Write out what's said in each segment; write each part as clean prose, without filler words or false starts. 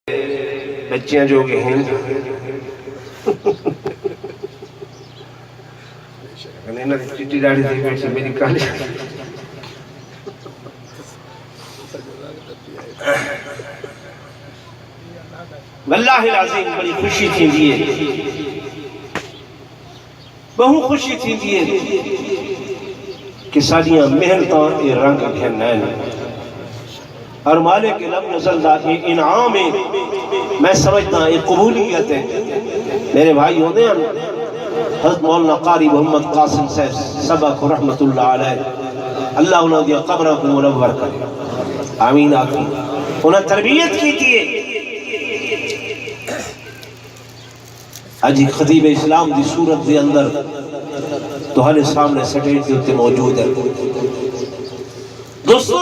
بچیاں جو کہ ہیں چٹی ڈاڑی تھی بیٹھی میری کالی واللہ العظیم بڑی خوشی تھی دیئے بہو خوشی تھی دیئے کہ ساڑیاں محنتاں اے رنگ گھنین اور مالک لم نزل دا یہ انعام ہے میں سمجھتا ہوں یہ قبولیت ہے میرے بھائی ہوتے ہیں حضرت مولانا قاری محمد قاسم صاحب سبق رحمت اللہ علیہ اللہ انہوں نے قبرہ کو منور کرے آمین آخری انہوں تربیت کی تھی آج خطیب اسلام دی صورت دے اندر تو ہمارے سامنے سٹیج دیتے موجود ہے دوستو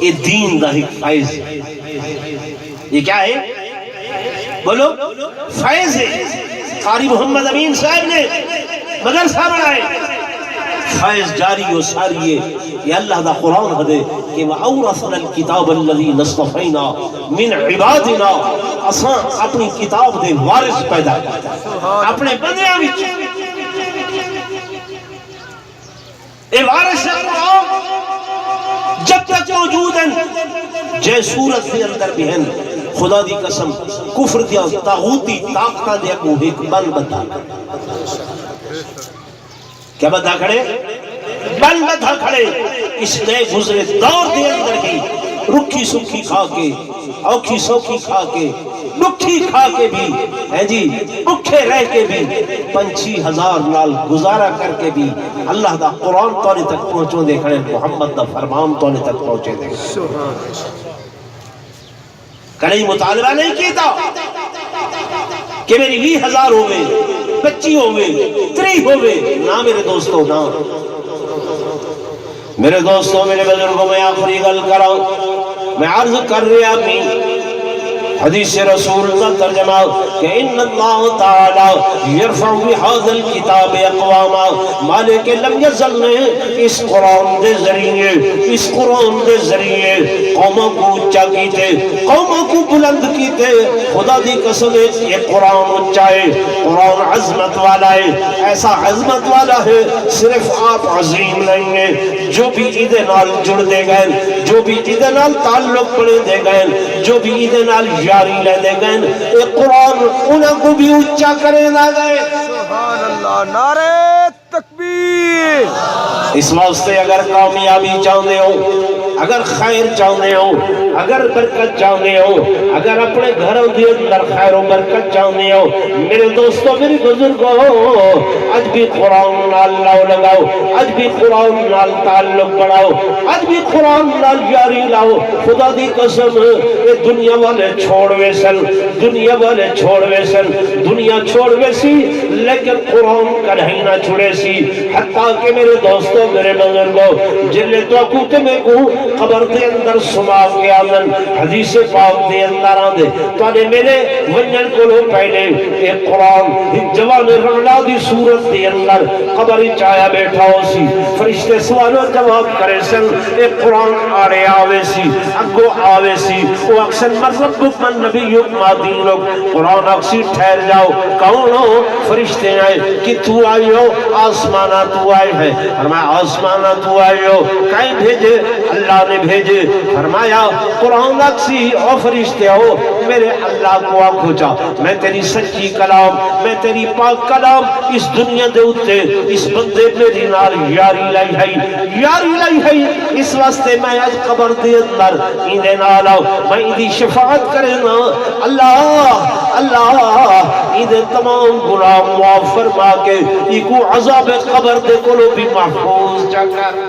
یہ دین دا ایک فائز ہے یہ کیا ہے بولو فائز ہے قاری محمد امین صاحب نے مدرسہ بنائے فائز جاری و ساری ہے یہ اللہ دا قرآن ہے کہ وَأَوْرَثْنَا الْكِتَابَ الَّذِي نَصْطَفَيْنَا مِنْ عِبَادِنَا اساں اپنی کتاب دے وارث پیدا اپنے بندیاں وچ اے وارث قرآن جب تک موجود ہیں جے صورت کے اندر بھی ہیں خدا دی قسم کفر دیا تاغوتی طاقتہ دیا کو ایک بل بدھا کیا بدھا کھڑے؟ بل بدھا کھڑے اس نئے گزرے دور دے اندر کی رکھی سکھی کھا کے اوکھی سوکھی کھا کے دکھی کھا کے بھی ہے جی دکھے رہ کے بھی 5,000 نال گزارا کر کے بھی اللہ دا قرآن تونے تک پہنچوں دے کھڑے محمد دا فرمان تونے تک پہنچے دے کہیں مطالبہ نہیں کیتا کہ میری 20,000 ہوئے 25 ہوئے 30 ہوئے نہ میرے دوستوں نہ میرے دوستوں میرے بزرگوں میں آخری گل کراؤں میں عرض کر رہا اپنی حدیث رسول کا ترجمہ کہ ان اللہ تعالی یرفع بهذا الكتاب اقواما مالک لم یزل نے اس قرآن دے ذریعے قوموں کو اونچا کیتے قوموں کو بلند کیتے خدا دی قسم یہ قرآن اونچا ہے قرآن عظمت والا ہے ایسا عظمت والا ہے صرف آپ عظیم نہیں ہیں جو بھی عید نال جڑ دے گئے جو بھی عید نال تعلق پڑے دے گئے جو بھی عید نال جاری لے دے گئے ایک قرآن انہوں کو بھی اچھا کرے نہ گئے سبحان اللہ نعرہ تکبیر اس واسطے اگر کامیابی چاہتے ہو اگر خیر چاہتے ہو اگر برکت چاہتے ہو اگر اپنے گھروں دے اندر خیر و برکت چاہتے ہو میرے دوستوں میری بزرگوں آج بھی قرآن نال لگاؤ آج بھی قرآن نال تعلق بڑھاؤ آج بھی قرآن نال جاری لاؤ خدا دی قسم یہ دنیا والے چھوڑ ویسن دنیا والے چھوڑ ویسن دنیا چھوڑ ویسی لیکن قرآن کڑھائی نہ چھوڑے سی حتیٰ کہ میرے دوستوں میرے بزرگوں جلے تو اکوتے میں کو قبر دے اندر سما کے آمن حدیث پاک دے اندر آدھے تو آنے میرے ونجن کو لو پہلے ایک قرآن جوان رعلا دی صورت دے اندر قبری چایا بیٹھا ہو سی فرشتے سوال و جواب کرے سن ایک قرآن آڑے آوے سی اگو آوے سی وہ اکثر مذہب من نبی مادین لوگ قرآن اکثر ٹھہر جاؤ کون ہو فرشتے آئے کہ تو آئی ہو آسمانہ تو آئے ہے فرمایا آسمانہ تو آئی ہو کہیں بھیجے اللہ نے بھیجے فرمایا قرآن اکسی اور فرشتے ہو میرے اللہ کو آنکھو چاہ میں تیری سچی کلام میں تیری پاک کلام اس دنیا دے اتے اس بندے میری نال یاری لائی ہے اس واسطے میں آج قبر دے اندر ایندے نال آؤ میں ایدی شفاعت کرے نا اللہ ایدے تمام گناہ معاف فرما کے ایکو عذاب قبر دے کلو بھی محفوظ جا کر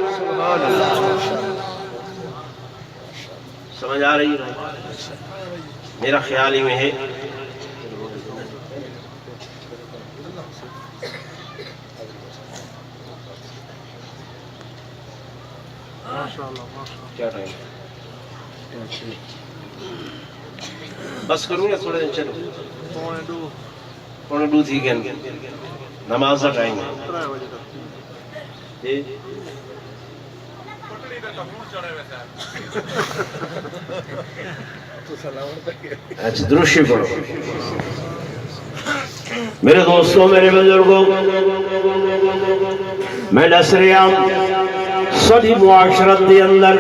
سمجھ آ رہی ہے میرا خیال ہی میں ہے کیا ٹائم بس کروں یا تھوڑے دن چلو پونے دو تھی گئے نماز کا ٹائم ہے اچھا درشی پڑھو. میرے دوستوں میرے بزرگوں میں دس رہا ساری معاشرت دے اندر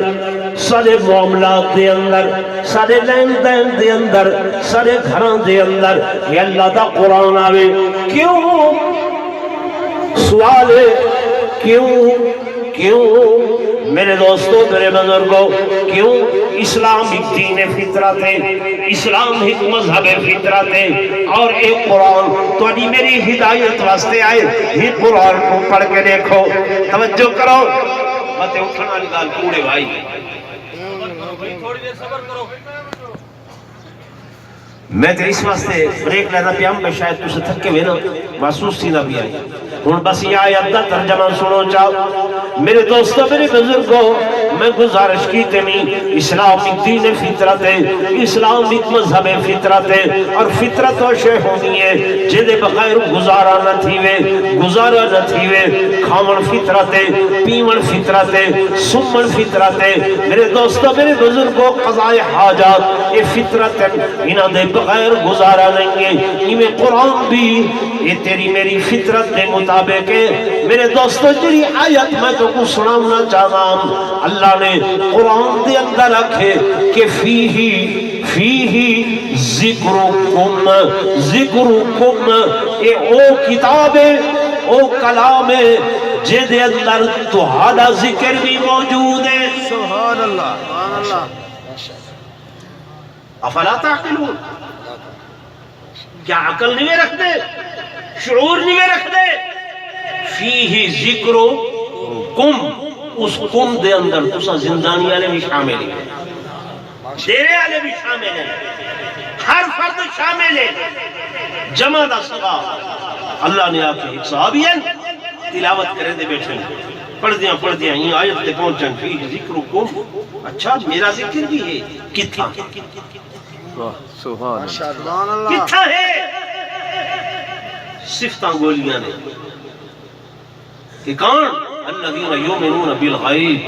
سارے معاملات دے اندر سارے لین دین دے اندر سارے گھروں دے اندر یہ اللہ دا قرآن آوے کیوں سوال ہے کیوں میرے دوستوں میرے بزرگوں کیوں اسلام ایک دین فطرت ہے اسلام ایک مذہب فطرت ہے اور ایک قرآن تو ابھی میری ہدایت واسطے آئے یہ قرآن کو پڑھ کے دیکھو توجہ کرو باتیں اٹھنا نکال پوڑے بھائی تھوڑی دیر صبر کرو. میں تو اس واسطے بریک لینا پیا میں شاید تُسے تھکے ہوئے نا محسوس تھی نہ بھی آئی ہوں بس یہ آیت دا ترجمہ سنو چاہو میرے دوستوں میرے بزرگوں میں گزارش کی تمی اسلام ایک دین فطرت ہے اسلام ایک مذہب فطرت ہے اور فطرت و شے ہونی ہے جدے بغیر گزارا نہ تھیوے کھامن فطرت ہے پیمن فطرت ہے سمن فطرت ہے میرے دوستوں میرے بزرگوں قضاء حاجات یہ فطرت ہے انہاں دے بغیر گزارا نہیں ہے یہ قرآن بھی یہ تیری میری فطرت کے مطابق ہے میرے دوستو جی آیت میں تو کو سنانا چاہتا ہوں اللہ نے قرآن دے اندر رکھے کہ فیہی ذکرکم اے او کتاب ہے او کلام ہے جے دے اندر تہاڈا ذکر بھی موجود ہے. سبحان اللہ سبحان اللہ. افلا تعقلون کیا عقل نہیں رکھتے شعور نہیں رکھتے فیہی ذکرکم اس کم دے اندر تسا زندانی والے بھی شامل ہیں تیرے والے بھی شامل ہیں ہر فرد شامل ہے جمع دا صدا اللہ نے آپ کے ایک صحابین تلاوت کرے دے بیٹھے پڑھ دیا یہ آیت تے پہنچن فیہی ذکرکم اچھا میرا ذکر بھی ہے کتھا سبحان اللہ. کتھا ہے صفتاں گولیاں نے کہ کون الذین یؤمنون بالغیب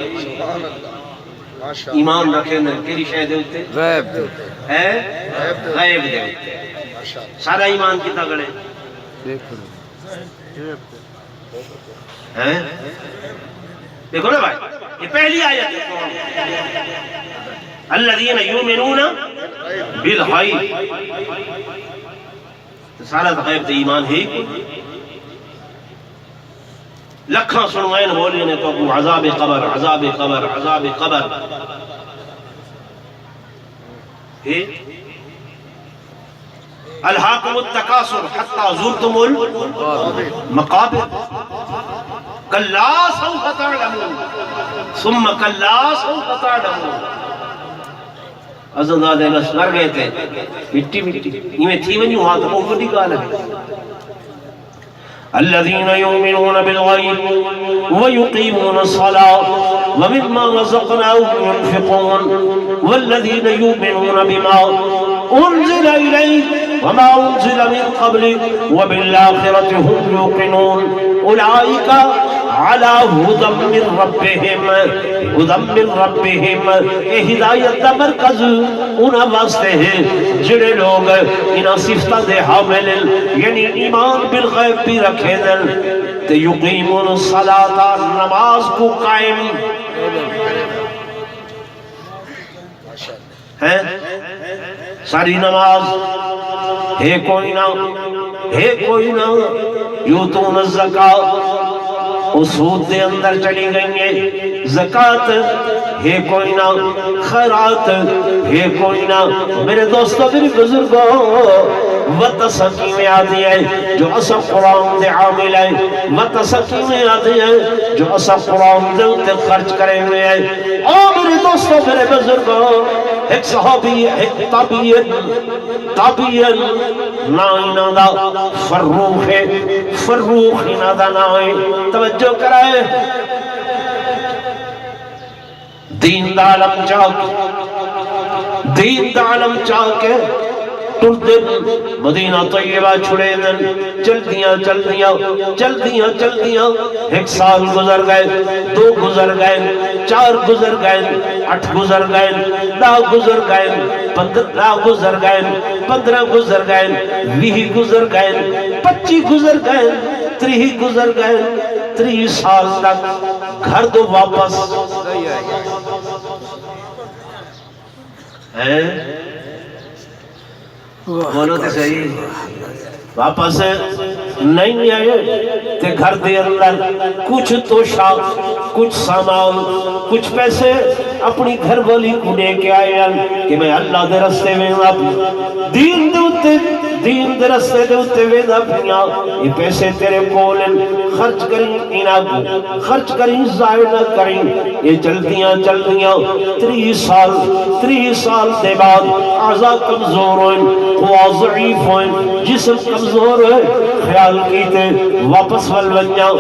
ایمان رکھے نے کیڑی شے دے اوتے غیب ہے غیب دے اوتے سارا ایمان کیتا گڑے ہیں دیکھو نا بھائی یہ پہلی آیت ہے الذین یؤمنون بالغیب سارا غیب تے ایمان ہے لکھاں سنوائن بولی نے تو عذاب قبر عذاب قبر عذاب قبر الہاکم التکاثر حتی زرتم المقابر کلا سوف تعلمون ثم کلا سوف تعلمون ازداد بس مر گئے تھے مٹی میں تھی ونیو ہاں تو بہت بڑی گال ہے الذين يؤمنون بالغيب ويقيمون الصلاة ومما رزقناهم ينفقون والذين يؤمنون بما أنزل إليك وما أنزل من قبلك وبالآخرة هم يوقنون أولئك على هدى من ربهم اے ہدایت دا مرکز انہاں واسطے ہے جڑے لوگ انہاں صفتاں دے حامل یعنی ایمان بالغیب بھی رکھے دل تے یقیمون الصلاۃ نماز کو قائم ہے ساری نماز ہے کوئی نہ یوتون الزکاۃ سود دے اندر چلی گئی ہے زکاة ہے کوئی نہ خیرات ہے کوئی نہ میرے دوستو میری بزرگوں وتسکی میں آتی ہے جو اصل قرآن دے عامل ہے وتسکی میں آتی ہے جو اصل قرآن دے خرچ کرے ہوئے ہیں اور میرے دوستو میرے بزرگوں ایک صحابی ایک تابعین نائنہ دا فروخ ہے فروخ نہ دا نائن توجہ کرائے دین دا عالم چاہ کے ٹرتے مدینہ طیبہ چھڑے دن چل دیاں ایک سال گزر گئے 2 گزر گئے 4 گزر گئے 8 گزر گئے 10 گزر گئے 15 گزر گئے 15 گزر گئے 20 گزر گئے 25 گزر گئے 30 گزر گئے 30 سال تک گھر دو واپس بولو تو صحیح واپس نہیں آئے کہ گھر دے اندر کچھ توشا کچھ سامان کچھ پیسے اپنی گھر والی کو لے کے آئے کہ میں اللہ دے رستے میں دین دے رستے دے اتے ویدہ پھیا یہ پیسے تیرے کولن خرچ کریں انہا کو خرچ کریں ضائع نہ کریں یہ چلتیاں 30 سال دے بعد اعضاء کمزور ہوئیں قوا ضعیف ہوئیں جسم کمزور ہے خیال کیتے واپس ول بنیا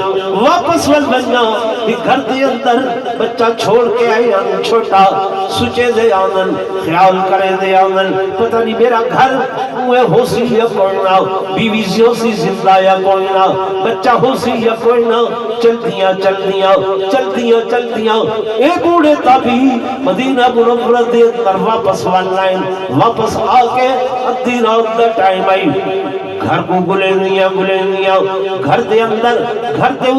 گھر دے اندر بچہ چھوڑ کے آئے چھوٹا سچے دے آنن خیال کرے دے آنن پتہ نہیں میرا گھر ہوئے ہو سی یا کوئی نہ بیوی ہو سی زندہ یا کوئی نہ بچہ ہو سی یا کوئی نہ چلتیاں ایک بوڑھے تابی مدینہ منورہ دے اندر واپس واپس آ کے ادھی رات دا ٹائم آئی گھر کو گلے گیا گھر دے اندر گھر دے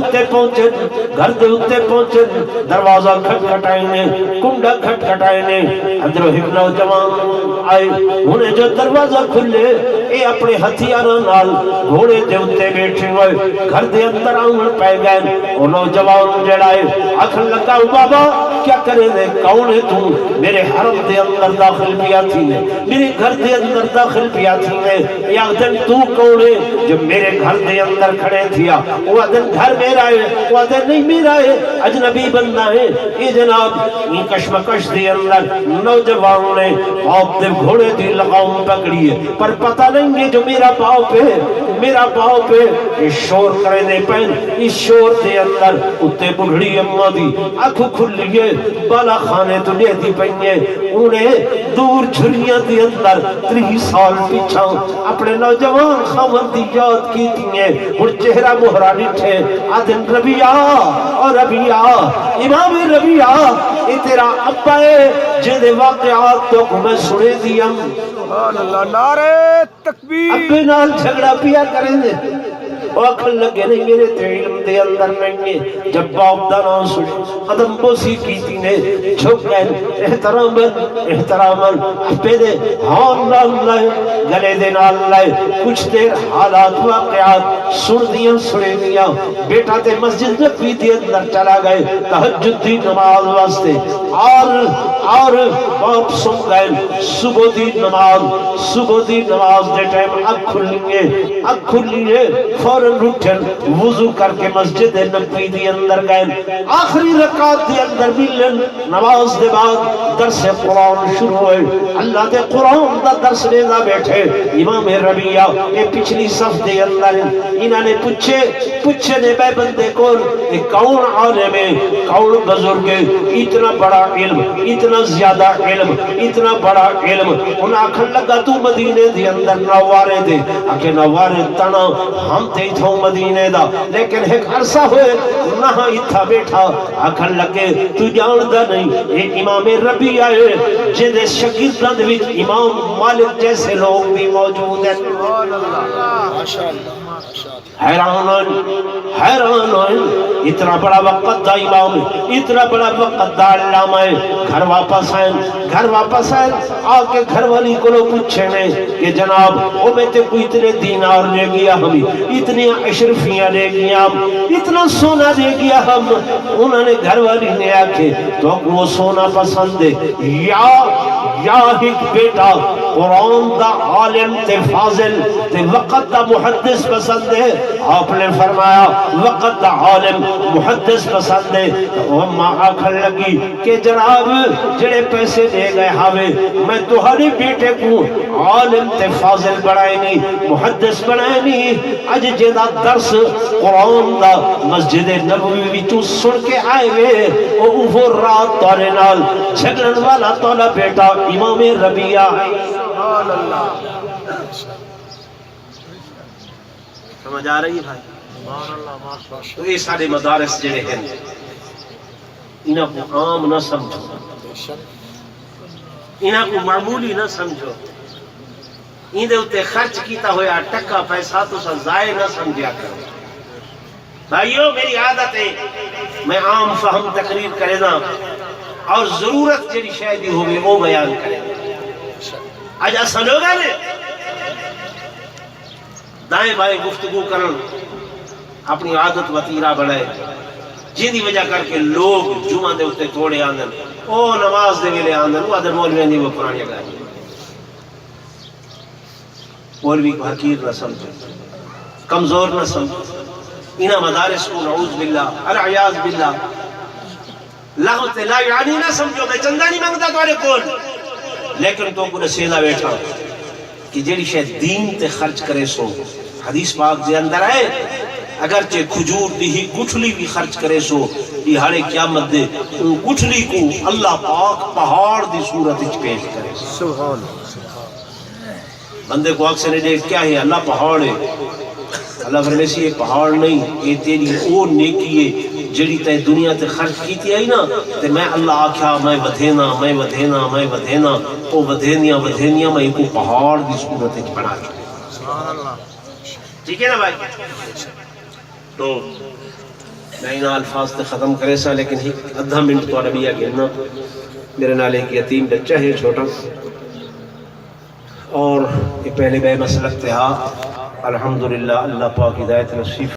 اتے پہنچے دروازہ کھٹکھٹائے کنڈا کھٹکھٹائے ادھر ایک نوجوان آئے انہیں جو دروازہ کھلے اے اپنے ہتھیاروں نال گھوڑے دے اتے بیٹھے ہوئے گھر دے اندر آؤں پہ گئے وہ نوجوان جڑائے آخر لگا بابا کیا کرے دے کون ہے تو میرے حرم دے اندر داخل پیا تھی نے میرے گھر دے اندر داخل پیا تھی نے یا دن تو کون ہے جو میرے گھر دے اندر کھڑے تھیا وہ دن گھر میرا ہے وہ دن نہیں میرا ہے اجنبی بندہ ہے یہ جناب یہ کشمکش دے اندر نوجوان نے آپ دے گھوڑے دی لگاؤں پکڑی ہے پر پتہ نہیں ہے جو میرا پاؤں پہ اس شور کرے دے پہن اس شور دے اندر اتے بڑھڑی اممہ دی آنکھوں کھل لیے بالا خانے تو لے دی پہنے انہیں دور جھریاں دی اندر 30 سال پیچھا اپنے نوجوان خامن دی یاد کی تیئے اور چہرہ مہرہ نٹھے آدم ربیہ اور ربیہ امام ربیہ یہ تیرا ابا ہے جن واقعات تو میں سنے دیا سبحان اللہ نعرہ تکبیر ابے نال جھگڑا پیا کریں دے آنکھن لگے نہیں میرے تے علم دے اندر نہیں ہے جب باپ دا نام سنی قدم بوسی کیتی نے جھک گئے احتراماً اپے دے ہان نال لائے گلے دے نال لائے کچھ دیر حالات واقعات سنے دیا بیٹا تے مسجد نبوی دے اندر چلا گئے تہجد دی نماز واسطے اور باپ سن گئے صبح دی نماز دے ٹائم اکھ کھلیے فوراً اٹھن وضو کر کے مسجد نبوی دی اندر گئے آخری رکعت دے اندر ملن نماز دے بعد درس قرآن شروع ہوئے اللہ دے قرآن دا درس لینا بیٹھے امام ربیہ یہ پچھلی صف دے اندر انہوں نے پوچھے نے بے بندے کون کون عالم ہے کون بزرگ ہے اتنا بڑا علم اتنا زیادہ علم اتنا بڑا علم انہوں آکھن لگا تو مدینے دے اندر نوارے دے آکے نوارے تنا ہم تے تھو مدینے دا لیکن ایک عرصہ ہوئے نہ اتھا بیٹھا آکھن لگے تو جاندہ نہیں یہ امام ربیہ ہے جن شاگرداں وچ امام مالک جیسے لوگ بھی موجود ہیں حیران ہوئے اتنا بڑا وقت دا امام اتنا بڑا وقت دا علامہ ہے گھر واپس آئے آکے گھر والی کو لوگ پوچھے نے کہ جناب وہ میں تے کوئی اتنے دینار لے گیا ہمیں اتنی اشرفیاں لے گیا ہم اتنا سونا لے گیا ہم انہوں نے گھر والی نے آکے تو وہ سونا پسند ہے یا ایک بیٹا قرآن دا عالم تے فاضل تے وقت دا محدث پسند ہے آپ نے فرمایا وقت دا عالم محدث پسند ہے وہاں آکھن لگی کہ جناب جڑے پیسے دے گئے ہاوے میں تمہارے بیٹے کو عالم تے فاضل بڑھائے نہیں محدث بڑھائے نہیں اج جیدہ درس قرآن دا مسجد نبوی بھی تو سن کے آئے گئے وہ رات تورے نال جھگڑن والا تولا بیٹا امام ربیہ ہے سبحان اللہ سمجھ آ رہی ہے بھائی سبحان اللہ ماشاء اللہ تو یہ سارے مدارس جڑے ہیں انہاں کو عام نہ سمجھو انہاں کو معمولی نہ سمجھو، اندے اتے خرچ کیتا ہویا ٹکا پیسہ تو سا ضائع نہ سمجھا کرو۔ بھائیو میری عادت ہے میں عام فہم تقریر کرے نا اور ضرورت جڑی شاید ہی ہوگی وہ بیان کرے۔ آج ایسا لوگا نے دائیں بائیں گفتگو کرن اپنی عادت وطیرہ بڑھائے، جن دی وجہ کر کے لوگ جمعہ دے اتے توڑے آندن، او نماز دے ویلے آندن، وہ ادھر مولوی نہیں وہ پرانی گائی۔ مولوی کو حقیر نہ سمجھو، کمزور نہ سمجھو، انہا مدارس کو نعوذ باللہ العیاذ باللہ لہو تے لا یعنی نہ سمجھو، میں چندہ نہیں مانگتا توڑے کون، لیکن تو کو نسیدہ بیٹھا کہ جیڑی شاید دین تے خرچ کرے سو حدیث پاک دے اندر ہے اگرچہ کھجور دی ہی گٹھلی بھی خرچ کرے سو یہ ہارے قیامت دے گٹھلی کو اللہ پاک پہاڑ دی صورت اچ پیش کرے۔ سبحان بندے کو اکثر دیکھ کیا ہے اللہ پہاڑ ہے، اللہ فرمیسی یہ پہاڑ نہیں، یہ تیری او نیکی ہے جڑی تے دنیا تے خرچ کیتی آئی نا تے میں اللہ آکھا میں ودھینا میں ودھینا میں ودھینا او ودھینیاں ودھینیاں میں کو پہاڑ دی صورت اچ بنا چکے۔ ٹھیک ہے نا بھائی؟ تو میں انہاں الفاظ تے ختم کرے سا لیکن ایک ادھا منٹ تو عربیہ گھرنا میرے نال ایک یتیم بچہ ہے چھوٹا اور یہ پہلے بے مسلک تھا، الحمدللہ اللہ پاک ہدایت نصیب